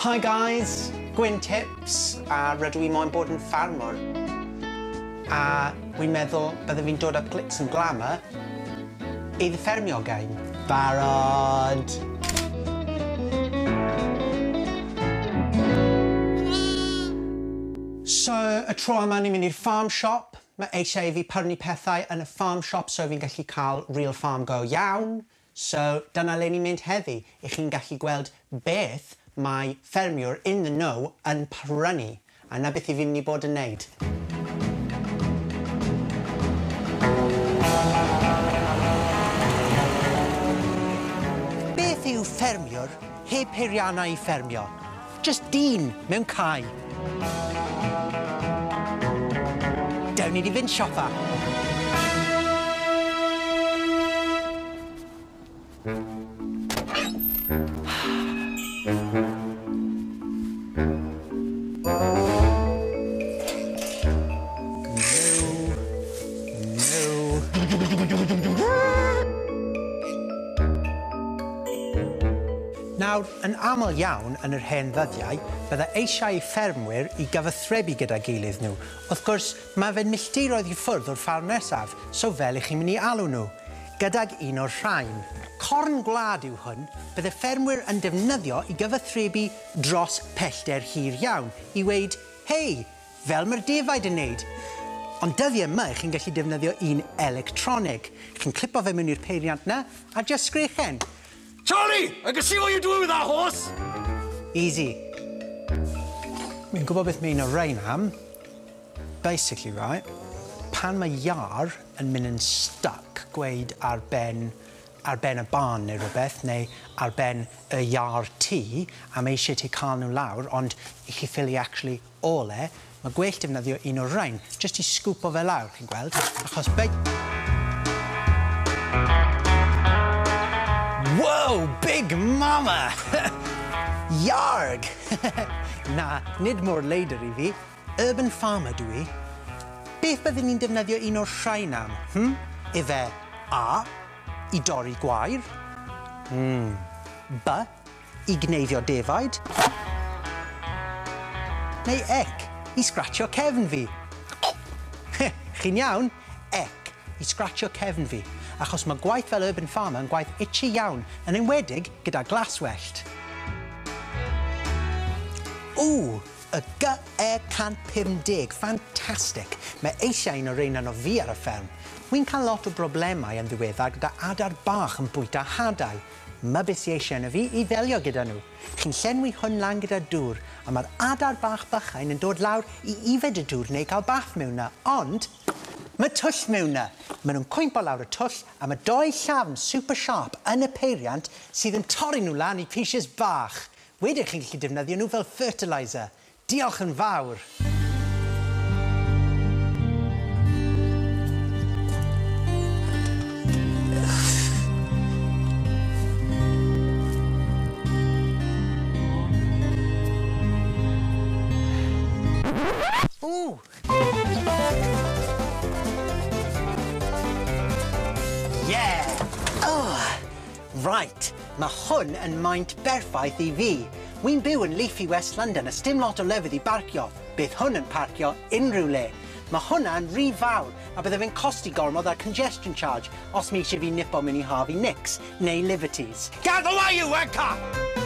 Hi guys, Gwyn Tips, a rydw i moyn bod yn ffarmwr. A wi'n meddwl byddai fi'n dod â glitz and glamour i ddiffermio gain. Barod! So, y tro yma ni'n mynd i'r farm shop. Mae eisiau i fi prynu pethau yn y farm shop so fi'n gallu cael real farm go iawn. So, dyna le ni'n mynd heddi. I chi'n gallu gweld beth mae ffermiwr in the know yn prynu. A na beth i fi'n mynd i bod yn neud. Beth yw ffermiwr heb peiriannau i ffermio? Just dyn mewn cae. Dewn ni di fynd siopa. Nawr, yn aml iawn yn yr hen ddyddiau, bydde eisiau ffermwyr i gyfathrebu gyda gilydd nhw. Wrth gwrs, mae fe'n milltiroedd i ffwrdd o'r ffarm nesaf, so fel i'ch chi'n mynd i alw nhw, gydag un o'r rhain. Corn gwlad yw hwn, bydde ffermwyr yn defnyddio i gyfathrebu dros pellter hir iawn, i weid, hei, fel mae'r defaid yn neud. Ond dyddiau yma, chi'n gallu defnyddio un electronig. Chi'n clipo fe mewn i'r peiriant na, a just sgrechen. Charlie, I can see what you're doing with that horse. Easy. Mi'n gwybod beth mi'n o'r rein am. Basically, right, pan mae iar yn mynd yn stuck, gweud ar ben y barn neu rhywbeth, neu ar ben y iar tŷ, a mae eisiau ti cael nhw lawr, ond i chi ffili actually ole, mae gwell defnyddio un o'r rein, just i sgwpo fe lawr, chi'n gweld, achos Whoa, big mama! Yarg! Na, nid mor leidr i fi. Urban farmer dwi. Beth byddwn ni'n defnyddio un o'r rhain am? Ife A, i dorri gwair. B, i gneifio defaid. Neu ec, i scratcho cefn fi. Chi'n iawn? Ec, i scratcho cefn fi. Achos mae gwaith fel urban farmer yn gwaith itchy iawn, yn enwedig gyda glaswellt. Y GE150, ffantastig. Mae eisiau un o'r ein o fi ar y fferm. Wy'n cael lot o broblemau yn ddiweddar gyda adar bach yn bwyta hadau. Mae beth i eisiau yna fi i ddelio gyda nhw. Chi'n llenwi hwn lan gyda dŵr, a mae'r adar bach bychain yn dod lawr i ifed y dŵr neu cael bath mewn na, ond mae twll mewn na. Maen nhw'n cwympo lawr y twll a mae doi llafn super sharp yn y peiriant sydd yn torri nhw lan i pieces bach. Wedyn chi'n gallu defnyddio nhw fel fertiliser. Diolch yn fawr. Yeah! Right, mae hwn yn maint berffaith i fi. Wy'n byw yn leafy West London a sdim lot o lefydd i barcio. Bydd hwn yn parcio unrhyw le. Mae hwnna yn rhy fawr a bydde fe'n costi gormod ar congestion charge os mi eisiau fi nipo mewn i Harvey Nicks neu Liberties. Get away, you wanker!